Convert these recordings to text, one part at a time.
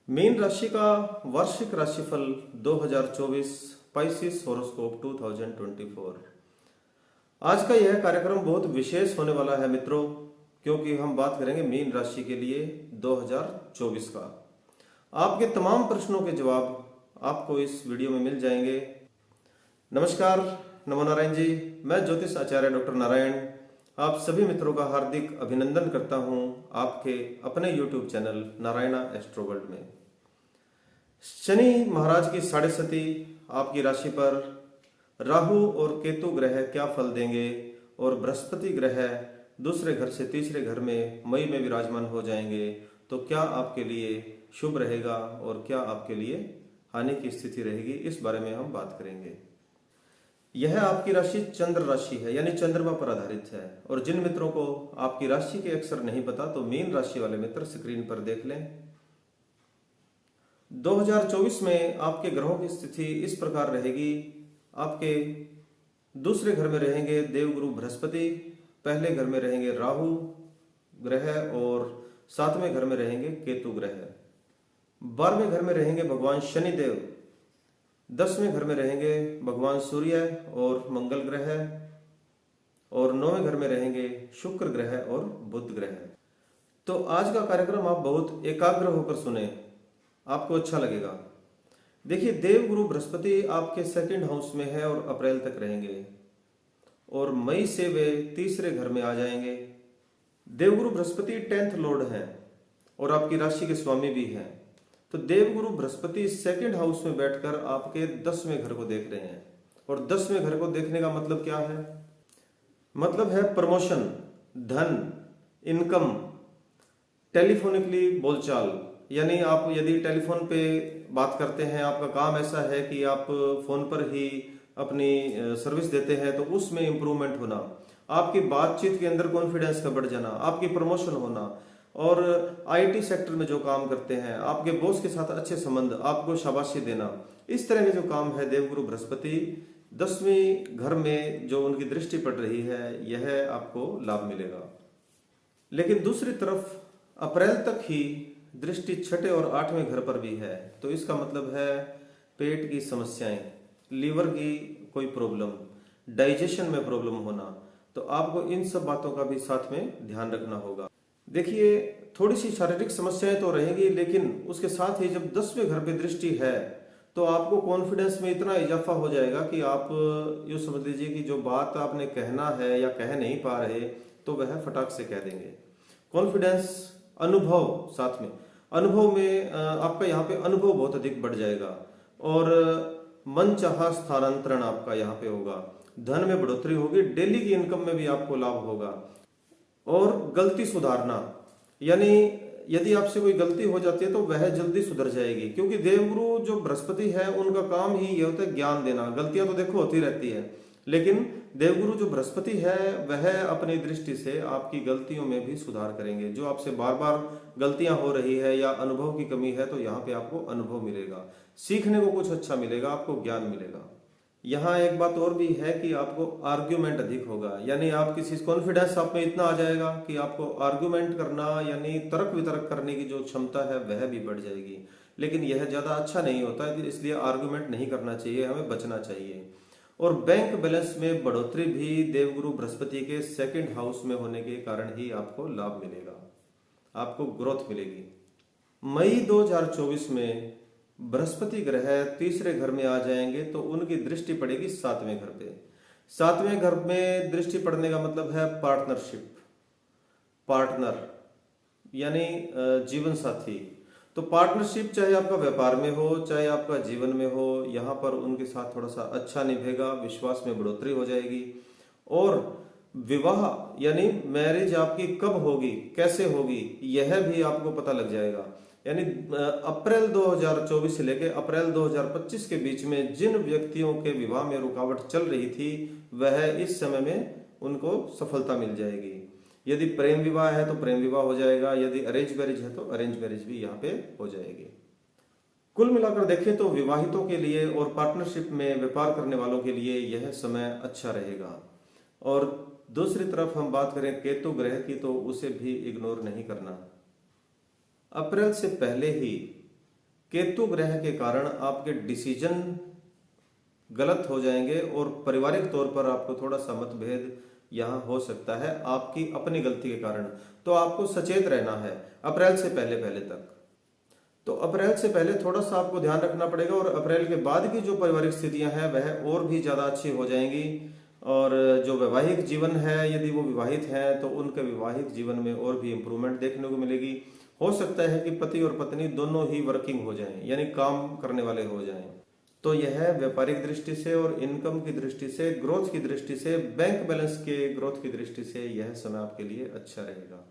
Mean राशि का वार्षिक राशिफल 2024 स्पाइसिस हॉरोस्कोप 2024। आज का यह कार्यक्रम बहुत विशेष होने वाला है मित्रों, क्योंकि हम बात करेंगे मीन राशि के लिए 2024 का। आपके तमाम प्रश्नों के जवाब आपको इस वीडियो में मिल जाएंगे। नमस्कार, नमो नारायण जी। मैं ज्योतिष आचार्य डॉक्टर नारायण आप सभी मित्रों का हार्दिक अभिनंदन करता हूं आपके अपने YouTube channel Narayana astro world में। शनि महाराज की 7.5 आपकी राशि पर, राहु और केतु ग्रह क्या फल देंगे और बृहस्पति ग्रह दूसरे घर से तीसरे घर में मई में विराजमान हो जाएंगे, तो क्या आपके लिए शुभ रहेगा और क्या आपके लिए हानि की स्थिति रहेगी, इस बारे में हम बात करेंगे। यह आपकी राशि चंद्र राशि है, यानी चंद्रमा पर आधारित है। और जिन मित्रों को आपकी राशि के अक्षर नहीं पता, तो मीन राशि वाले मित्र स्क्रीन पर देख लें। 2024 में आपके ग्रहों की स्थिति इस प्रकार रहेगी। आपके दूसरे घर में रहेंगे देवगुरु बृहस्पति, पहले घर में रहेंगे राहु ग्रह और 7वें घर में रहेंगे केतु ग्रह, 12वें घर में रहेंगे भगवान शनिदेव, 10वें घर में रहेंगे भगवान सूर्य और मंगल ग्रह, और 9वें घर में रहेंगे शुक्र ग्रह और बुध ग्रह। तो आज का कार्यक्रम आप बहुत एकाग्र होकर सुने, आपको अच्छा लगेगा। देखिए, देवगुरु बृहस्पति आपके सेकंड हाउस में है और अप्रैल तक रहेंगे, और मई से वे तीसरे घर में आ जाएंगे। देवगुरु बृहस्पति 10th लॉर्ड हैं और आपकी राशि के स्वामी भी हैं। तो देवगुरु बृहस्पति सेकंड हाउस में बैठकर आपके 10वें घर को देख रहे हैं, और 10वें घर को देखने का मतलब क्या है? मतलब है प्रमोशन, धन, इनकम, टेलीफोनिकली बोलचाल। यानी आप यदि टेलीफोन पे बात करते हैं, आपका काम ऐसा है कि आप फोन पर ही अपनी सर्विस देते हैं, तो उसमें इंप्रूवमेंट होना, आपकी बातचीत के अंदर कॉन्फिडेंस का बढ़ जाना, आपकी प्रमोशन होना, और आईटी सेक्टर में जो काम करते हैं, आपके बॉस के साथ अच्छे संबंध, आपको शाबाशी देना, इस तरह के जो काम है देवगुरु बृहस्पति 10वें घर में जो उनकी दृष्टि पड़ रही है, यह आपको लाभ मिलेगा। लेकिन दूसरी तरफ अप्रैल तक ही दृष्टि 6ठे और 8वें घर पर भी है, तो इसका मतलब है पेट की समस्याएं, लीवर की कोई प्रॉब्लम, डाइजेशन में प्रॉब्लम होना। तो आपको इन सब बातों का भी साथ में ध्यान रखना होगा। देखिए, थोड़ी सी शारीरिक समस्याएं तो रहेगी, लेकिन उसके साथ ही जब 10वें घर पे दृष्टि है, तो आपको कॉन्फिडेंस में इतना इजाफा हो जाएगा कि आप यूँ समझ लीजिए कि जो बात आपने कहना है या कह नहीं पा रहे, तो वह फटाक से कह देंगे। कॉन्फिडेंस, अनुभव, साथ में अनुभव में आपका यहाँ पे अनुभव बहुत अधिक बढ़ जाएगा, और मनचाहा स्थानांतरण आपका यहाँ पे होगा। धन में बढ़ोतरी होगी, डेली की इनकम में भी आपको लाभ होगा। और गलती सुधारना, यानी यदि आपसे कोई गलती हो जाती है तो वह जल्दी सुधर जाएगी, क्योंकि देवगुरु जो बृहस्पति है उनका काम ही यह होता है ज्ञान देना। गलतियां तो देखो होती रहती है, लेकिन देवगुरु जो बृहस्पति है वह अपनी दृष्टि से आपकी गलतियों में भी सुधार करेंगे। जो आपसे बार बार गलतियां हो रही है या अनुभव की कमी है, तो यहाँ पे आपको अनुभव मिलेगा, सीखने को कुछ अच्छा मिलेगा, आपको ज्ञान मिलेगा। यहाँ एक बात और भी है कि आपको आर्ग्यूमेंट अधिक होगा, यानी आप किसी कॉन्फिडेंस आप में इतना आ जाएगा कि आपको आर्ग्यूमेंट करना, यानी तर्क वितर्क करने की जो क्षमता है वह भी बढ़ जाएगी। लेकिन यह ज्यादा अच्छा नहीं होता है, इसलिए आर्ग्यूमेंट नहीं करना चाहिए, हमें बचना चाहिए। और बैंक बैलेंस में बढ़ोतरी भी देवगुरु बृहस्पति के सेकंड हाउस में होने के कारण ही आपको लाभ मिलेगा, आपको ग्रोथ मिलेगी। मई 2024 में बृहस्पति ग्रह तीसरे घर में आ जाएंगे, तो उनकी दृष्टि पड़ेगी 7वें घर पे। 7वें घर में दृष्टि पड़ने का मतलब है पार्टनरशिप, पार्टनर यानी जीवन साथी। तो पार्टनरशिप चाहे आपका व्यापार में हो, चाहे आपका जीवन में हो, यहाँ पर उनके साथ थोड़ा सा अच्छा निभेगा, विश्वास में बढ़ोतरी हो जाएगी। और विवाह यानी मैरिज आपकी कब होगी, कैसे होगी, यह भी आपको पता लग जाएगा। यानी अप्रैल 2024 से लेकर अप्रैल 2025 के बीच में जिन व्यक्तियों के विवाह में रुकावट चल रही थी, वह इस समय में उनको सफलता मिल जाएगी। यदि प्रेम विवाह है तो प्रेम विवाह हो जाएगा, यदि अरेंज मैरिज है तो अरेंज मैरिज भी यहाँ पे हो जाएगी। कुल मिलाकर देखें तो विवाहितों के लिए और पार्टनरशिप में व्यापार करने वालों के लिए यह समय अच्छा रहेगा। और दूसरी तरफ हम बात करें केतु ग्रह की, तो उसे भी इग्नोर नहीं करना। अप्रैल से पहले ही केतु ग्रह के कारण आपके डिसीजन गलत हो जाएंगे और पारिवारिक तौर पर आपको थोड़ा सा मतभेद यहाँ हो सकता है आपकी अपनी गलती के कारण। तो आपको सचेत रहना है अप्रैल से पहले पहले तक। तो अप्रैल से पहले थोड़ा सा आपको ध्यान रखना पड़ेगा और अप्रैल के बाद की जो पारिवारिक स्थितियां हैं वह और भी ज़्यादा अच्छी हो जाएंगी। और जो वैवाहिक जीवन है, यदि वो विवाहित हैं तो उनके विवाहिक जीवन में और भी इम्प्रूवमेंट देखने को मिलेगी। हो सकता है कि पति और पत्नी दोनों ही वर्किंग हो जाएं, यानी काम करने वाले हो जाएं। तो यह व्यापारिक दृष्टि से और इनकम की दृष्टि से, ग्रोथ की दृष्टि से, बैंक बैलेंस के ग्रोथ की दृष्टि से यह समय आपके लिए अच्छा रहेगा।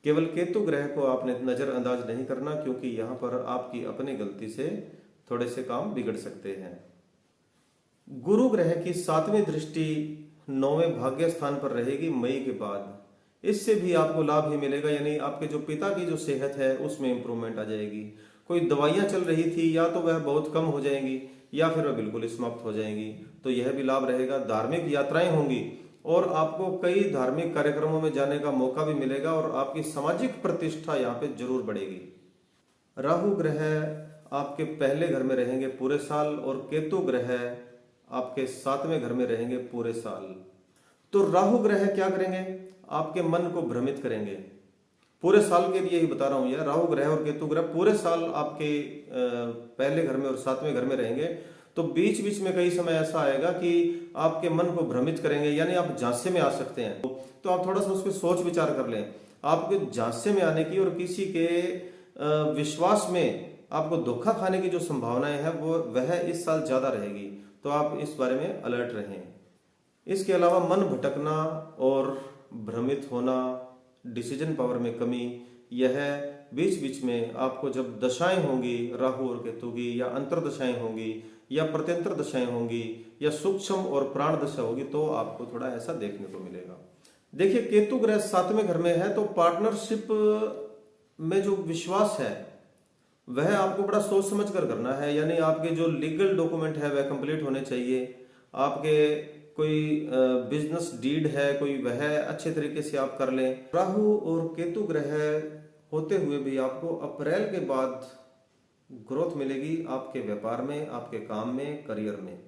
केवल केतु ग्रह को आपने नजरअंदाज नहीं करना, क्योंकि यहाँ पर आपकी अपनी गलती से थोड़े से काम बिगड़ सकते हैं। गुरु ग्रह की 7वीं दृष्टि 9वें भाग्य स्थान पर रहेगी मई के बाद। इससे भी आपको लाभ ही मिलेगा, यानी आपके जो पिता की जो सेहत है उसमें इंप्रूवमेंट आ जाएगी। कोई दवाइयां चल रही थी या तो वह बहुत कम हो जाएंगी या फिर वह बिल्कुल समाप्त हो जाएंगी, तो यह भी लाभ रहेगा। धार्मिक यात्राएं होंगी और आपको कई धार्मिक कार्यक्रमों में जाने का मौका भी मिलेगा और आपकी सामाजिक प्रतिष्ठा यहाँ पे जरूर बढ़ेगी। राहु ग्रह आपके पहले घर में रहेंगे पूरे साल और केतु ग्रह आपके 7वें घर में रहेंगे पूरे साल। तो राहु ग्रह क्या करेंगे? आपके मन को भ्रमित करेंगे। पूरे साल के लिए ही बता रहा हूं, यह राहु ग्रह और केतु ग्रह पूरे साल आपके पहले घर में और 7वें घर में रहेंगे। तो बीच बीच में कई समय ऐसा आएगा कि आपके मन को भ्रमित करेंगे, यानी आप झांसे में आ सकते हैं। तो आप थोड़ा सा उस पर सोच विचार कर लें। आपके झांसे में आने की और किसी के विश्वास में आपको धोखा खाने की जो संभावनाएं है वह इस साल ज्यादा रहेगी। तो आप इस बारे में अलर्ट रहें। इसके अलावा मन भटकना और भ्रमित होना, डिसीजन पावर में कमी, यह बीच बीच में आपको जब दशाएं होंगी राहु और केतु की, या अंतर दशाएं होंगी या प्रत्यंतर दशाएं होंगी या सूक्ष्म और प्राण दशा होगी, तो आपको थोड़ा ऐसा देखने को मिलेगा। देखिए, केतु ग्रह 7वें घर में है तो पार्टनरशिप में जो विश्वास है वह आपको बड़ा सोच समझ कर करना है। यानी आपके जो लीगल डॉक्यूमेंट है वह कंप्लीट होने चाहिए। आपके कोई बिजनेस डीड है कोई, वह अच्छे तरीके से आप कर लें। राहु और केतु ग्रह होते हुए भी आपको अप्रैल के बाद ग्रोथ मिलेगी आपके व्यापार में, आपके काम में, करियर में।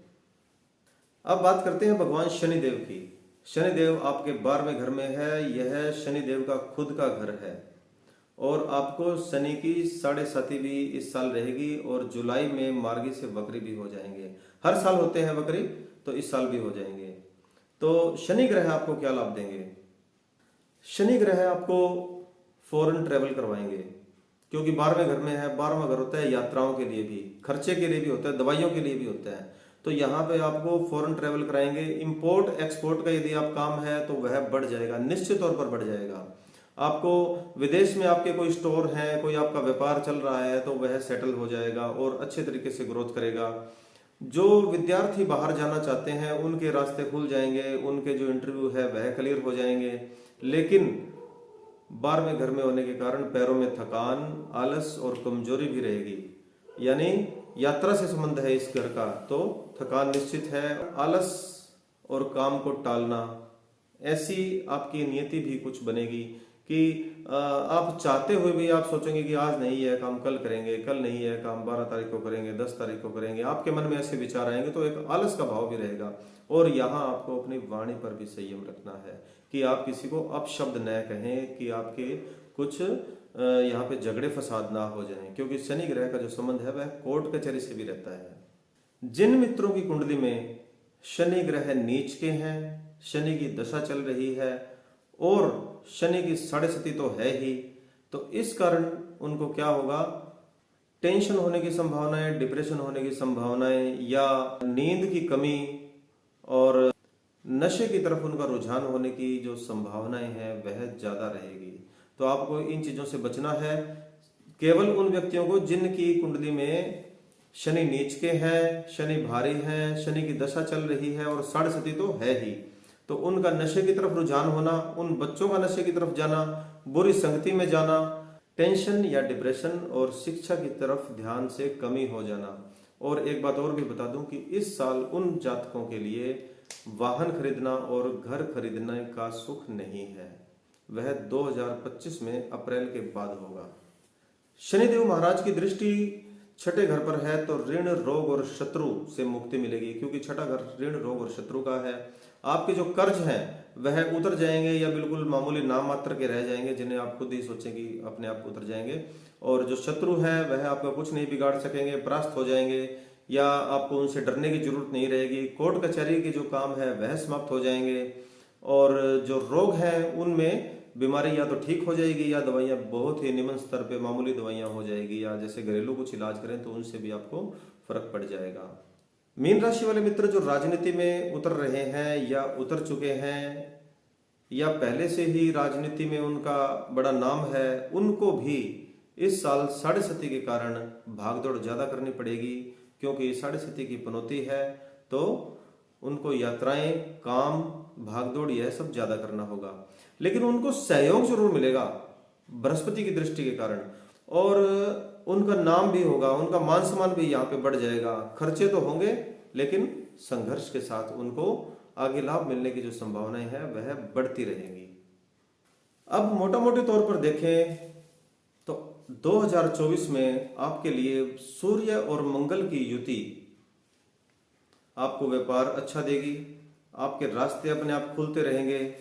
अब बात करते हैं भगवान शनिदेव की। शनिदेव आपके 12वें घर में है। यह शनिदेव का खुद का घर है और आपको शनि की 7.5 भी इस साल रहेगी और जुलाई में मार्गी से वक्री भी हो जाएंगे। हर साल होते हैं वक्री, तो इस साल भी हो जाएंगे। तो शनि ग्रह आपको क्या लाभ देंगे? शनि ग्रह आपको फॉरेन ट्रेवल करवाएंगे, क्योंकि 12वें घर में है। 12वां घर होता है यात्राओं के लिए भी, खर्चे के लिए भी होता है, दवाइयों के लिए भी होता है। तो यहाँ पे आपको फॉरेन ट्रेवल कराएंगे। इंपोर्ट एक्सपोर्ट का यदि आप काम है तो वह बढ़ जाएगा, निश्चित तौर पर बढ़ जाएगा। आपको विदेश में आपके कोई स्टोर है, कोई आपका व्यापार चल रहा है तो वह सेटल हो जाएगा और अच्छे तरीके से ग्रोथ करेगा। जो विद्यार्थी बाहर जाना चाहते हैं उनके रास्ते खुल जाएंगे, उनके जो इंटरव्यू है वह क्लियर हो जाएंगे। लेकिन 12वें घर में होने के कारण पैरों में थकान, आलस और कमजोरी भी रहेगी। यानी यात्रा से संबंध है इस घर का, तो थकान निश्चित है। आलस और काम को टालना, ऐसी आपकी नियति भी कुछ बनेगी कि आप चाहते हुए भी आप सोचेंगे कि आज नहीं है काम, कल करेंगे, कल नहीं है काम, 12 तारीख को करेंगे, 10 तारीख को करेंगे। आपके मन में ऐसे विचार आएंगे तो एक आलस का भाव भी रहेगा। और यहाँ आपको अपनी वाणी पर भी संयम रखना है कि आप किसी को अपशब्द न कहें, कि आपके कुछ यहाँ पे झगड़े फसाद ना हो जाएं, क्योंकि शनि ग्रह का जो संबंध है वह कोर्ट कचहरी से भी रहता है। जिन मित्रों की कुंडली में शनि ग्रह नीच के हैं, शनि की दशा चल रही है और शनि की 7.5 तो है ही, तो इस कारण उनको क्या होगा? टेंशन होने की संभावनाएं, डिप्रेशन होने की संभावनाएं, या नींद की कमी और नशे की तरफ उनका रुझान होने की जो संभावनाएं हैं वह ज्यादा रहेगी। तो आपको इन चीजों से बचना है। केवल उन व्यक्तियों को जिनकी कुंडली में शनि नीच के हैं, शनि भारी हैं, शनि की दशा चल रही है और 7.5 तो है ही, तो उनका नशे की तरफ रुझान होना, उन बच्चों का नशे की तरफ जाना, बुरी संगति में जाना, टेंशन या डिप्रेशन और शिक्षा की तरफ ध्यान से कमी हो जाना। और एक बात और भी बता दूं कि इस साल उन जातकों के लिए वाहन खरीदना और घर खरीदने का सुख नहीं है, वह 2025 में अप्रैल के बाद होगा। शनिदेव महाराज की दृष्टि छठे घर पर है तो ऋण रोग और शत्रु से मुक्ति मिलेगी, क्योंकि छठा घर ऋण रोग और शत्रु का है। आपके जो कर्ज हैं वह उतर जाएंगे या बिल्कुल मामूली नाम मात्र के रह जाएंगे, जिन्हें आप खुद ही सोचेंगे अपने आप उतर जाएंगे। और जो शत्रु है वह आपका कुछ नहीं बिगाड़ सकेंगे, परास्त हो जाएंगे या आपको उनसे डरने की जरूरत नहीं रहेगी। कोर्ट कचहरी के जो काम है वह समाप्त हो जाएंगे। और जो रोग हैं उनमें बीमारी या तो ठीक हो जाएगी या दवाइयाँ बहुत ही निम्न स्तर पे मामूली दवाइयाँ हो जाएगी, या जैसे घरेलू कुछ इलाज करें तो उनसे भी आपको फर्क पड़ जाएगा। मीन राशि वाले मित्र जो राजनीति में उतर रहे हैं या उतर चुके हैं या पहले से ही राजनीति में उनका बड़ा नाम है, उनको भी इस साल साढ़े सती के कारण भागदौड़ ज्यादा करनी पड़ेगी, क्योंकि साढ़े सती की पनौती है तो उनको यात्राएं, काम, भागदौड़ यह सब ज्यादा करना होगा। लेकिन उनको सहयोग जरूर मिलेगा बृहस्पति की दृष्टि के कारण, और उनका नाम भी होगा, उनका मान सम्मान भी यहाँ पे बढ़ जाएगा। खर्चे तो होंगे लेकिन संघर्ष के साथ उनको आगे लाभ मिलने की जो संभावनाएं हैं वह बढ़ती रहेंगी। अब मोटा मोटे तौर पर देखें तो 2024 में आपके लिए सूर्य और मंगल की युति आपको व्यापार अच्छा देगी, आपके रास्ते अपने आप खुलते रहेंगे,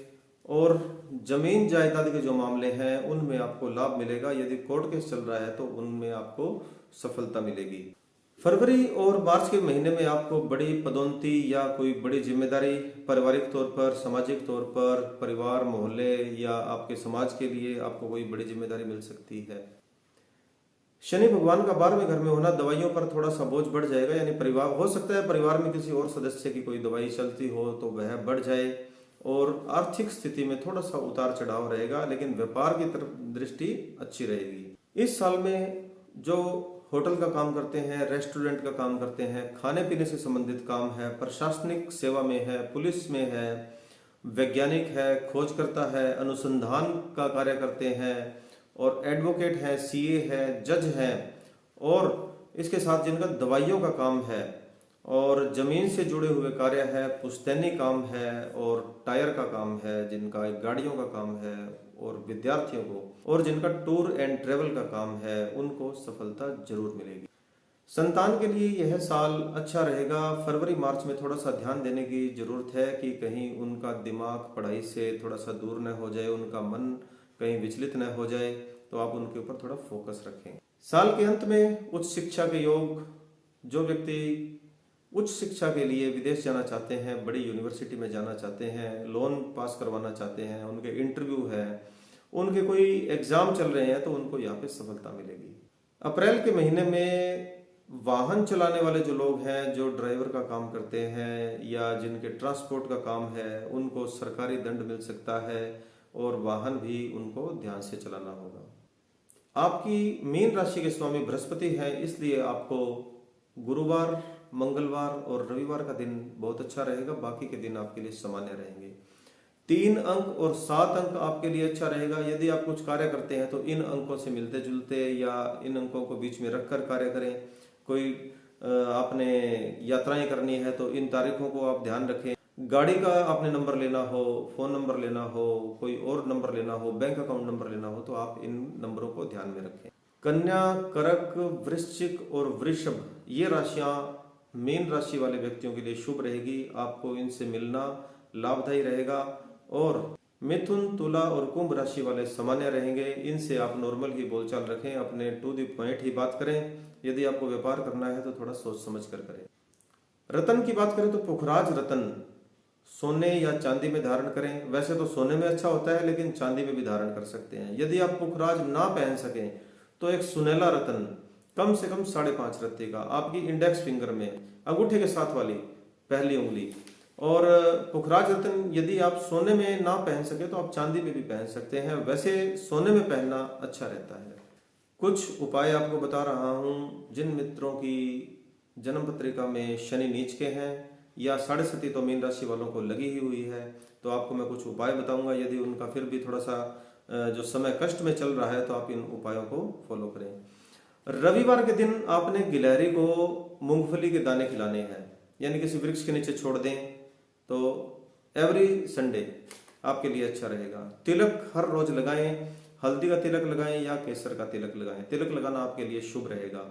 और जमीन जायदाद के जो मामले हैं उनमें आपको लाभ मिलेगा। यदि कोर्ट केस चल रहा है तो उनमें आपको सफलता मिलेगी। फरवरी और मार्च के महीने में आपको बड़ी पदोन्नति या कोई बड़ी जिम्मेदारी पारिवारिक तौर पर, सामाजिक तौर पर, परिवार, मोहल्ले या आपके समाज के लिए आपको कोई बड़ी जिम्मेदारी मिल सकती है। शनि भगवान का 12वें घर में होना दवाइयों पर थोड़ा सा बोझ बढ़ जाएगा, यानी परिवार, हो सकता है परिवार में किसी और सदस्य की कोई दवाई चलती हो तो वह बढ़ जाए, और आर्थिक स्थिति में थोड़ा सा उतार चढ़ाव रहेगा, लेकिन व्यापार की तरफ दृष्टि अच्छी रहेगी। इस साल में जो होटल का काम करते हैं, रेस्टोरेंट का काम करते हैं, खाने पीने से संबंधित काम है, प्रशासनिक सेवा में है, पुलिस में है, वैज्ञानिक है, खोजकर्ता है, अनुसंधान का कार्य करते हैं, और एडवोकेट है, सीए है, जज है, और इसके साथ जिनका दवाइयों का काम है और जमीन से जुड़े हुए कार्य है, पुश्तैनी काम है और टायर का काम है, जिनका गाड़ियों का काम है, और विद्यार्थियों को, और जिनका टूर एंड ट्रेवल का काम है, उनको सफलता जरूर मिलेगी। संतान के लिए यह साल अच्छा रहेगा। फरवरी मार्च में थोड़ा सा ध्यान देने की जरूरत है कि कहीं उनका दिमाग पढ़ाई से थोड़ा सा दूर न हो जाए, उनका मन कहीं विचलित न हो जाए, तो आप उनके ऊपर थोड़ा फोकस रखें। साल के अंत में उच्च शिक्षा के योग, जो व्यक्ति उच्च शिक्षा के लिए विदेश जाना चाहते हैं, बड़ी यूनिवर्सिटी में जाना चाहते हैं, लोन पास करवाना चाहते हैं, उनके इंटरव्यू है, उनके कोई एग्जाम चल रहे हैं, तो उनको यहाँ पे सफलता मिलेगी। अप्रैल के महीने में वाहन चलाने वाले जो लोग हैं, जो ड्राइवर का काम करते हैं या जिनके ट्रांसपोर्ट का काम है, उनको सरकारी दंड मिल सकता है, और वाहन भी उनको ध्यान से चलाना होगा। आपकी मीन राशि के स्वामी बृहस्पति है, इसलिए आपको गुरुवार, मंगलवार और रविवार का दिन बहुत अच्छा रहेगा। बाकी के दिन आपके लिए सामान्य रहेंगे। 3 अंक और 7 अंक आपके लिए अच्छा रहेगा। यदि आप कुछ कार्य करते हैं तो इन अंकों से मिलते जुलते या इन अंकों को बीच में रखकर कार्य करें। कोई आपने यात्राएं करनी है तो इन तारीखों को आप ध्यान रखें। गाड़ी का आपने नंबर लेना हो, फोन नंबर लेना हो, कोई और नंबर लेना हो, बैंक अकाउंट नंबर लेना हो, तो आप इन नंबरों को ध्यान में रखें। कन्या, कर्क, वृश्चिक और वृषभ, ये राशियां मीन राशि वाले व्यक्तियों के लिए शुभ रहेगी। आपको इनसे मिलना लाभदायी रहेगा। और मिथुन, तुला और कुंभ राशि वाले सामान्य रहेंगे। इनसे आप नॉर्मल ही बोलचाल रखें, अपने टू द पॉइंट ही बात करें। यदि आपको व्यापार करना है तो थोड़ा सोच समझ कर करें। रतन की बात करें तो पुखराज रतन सोने या चांदी में धारण करें। वैसे तो सोने में अच्छा होता है, लेकिन चांदी में भी धारण कर सकते हैं। यदि आप पुखराज ना पहन सकें तो एक सुनहला रतन कम से कम 5.5 रत्ती का आपकी इंडेक्स फिंगर में, अंगूठे के साथ वाली पहली उंगली, और पुखराज रतन यदि आप सोने में ना पहन सके तो आप चांदी में भी पहन सकते हैं। वैसे सोने में पहनना अच्छा रहता है। कुछ उपाय आपको बता रहा हूं। जिन मित्रों की जन्म पत्रिका में शनि नीच के हैं या साढ़े सती तो मीन राशि वालों को लगी ही हुई है, तो आपको मैं कुछ उपाय बताऊंगा। यदि उनका फिर भी थोड़ा सा जो समय कष्ट में चल रहा है तो आप इन उपायों को फॉलो करें। रविवार के दिन आपने गिलहरी को मूंगफली के दाने खिलाने हैं, यानी किसी वृक्ष के नीचे छोड़ दें, तो एवरी संडे आपके लिए अच्छा रहेगा। तिलक हर रोज लगाएं, हल्दी का तिलक लगाएं या केसर का तिलक लगाएं। तिलक लगाना आपके लिए शुभ रहेगा।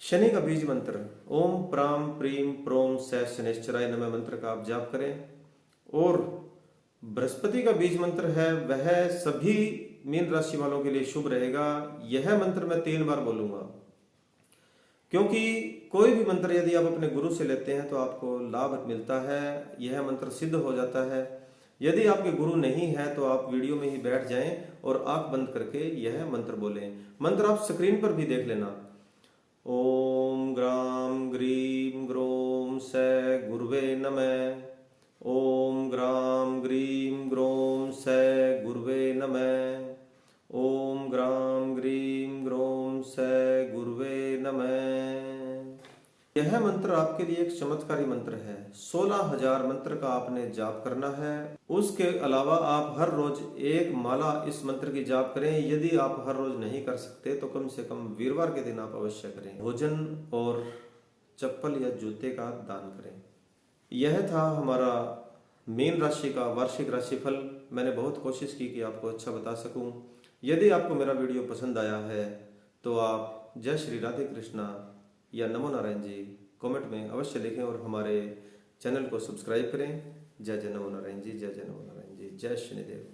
शनि का बीज मंत्र ओम प्राम प्रीम प्रोम सै शनिश्चराय नमः मंत्र का आप जाप करें। और बृहस्पति का बीज मंत्र है वह सभी मीन राशि वालों के लिए शुभ रहेगा। यह मंत्र मैं 3 बार बोलूंगा, क्योंकि कोई भी मंत्र यदि आप अपने गुरु से लेते हैं तो आपको लाभ मिलता है, यह मंत्र सिद्ध हो जाता है। यदि आपके गुरु नहीं है तो आप वीडियो में ही बैठ जाएं और आंख बंद करके यह मंत्र बोलें। मंत्र आप स्क्रीन पर भी देख लेना। ओम ग्राम ग्रीम ग्रोम सै गुरुवे नमः। ओम ग्राम ग्रीम ग्रोम सै गुरुवे नमः। ओम ग्राम ग्रीम ग्रोम सै गुरुवे नमः। यह मंत्र आपके लिए एक चमत्कारी मंत्र है। 16,000 मंत्र का आपने जाप करना है। उसके अलावा आप हर रोज एक माला इस मंत्र की जाप करें। यदि आप हर रोज नहीं कर सकते तो कम से कम वीरवार के दिन आप अवश्य करें। भोजन और चप्पल या जूते का दान करें। यह था हमारा मीन राशि का वार्षिक राशिफल। मैंने बहुत कोशिश की कि आपको अच्छा बता सकूं। यदि आपको मेरा वीडियो पसंद आया है तो आप जय श्री राधे कृष्णा या नमो नारायण जी कमेंट में अवश्य लिखें और हमारे चैनल को सब्सक्राइब करें। जय जय नमो नारायण जी, जय जय नमो नारायण जी, जय शनिदेव।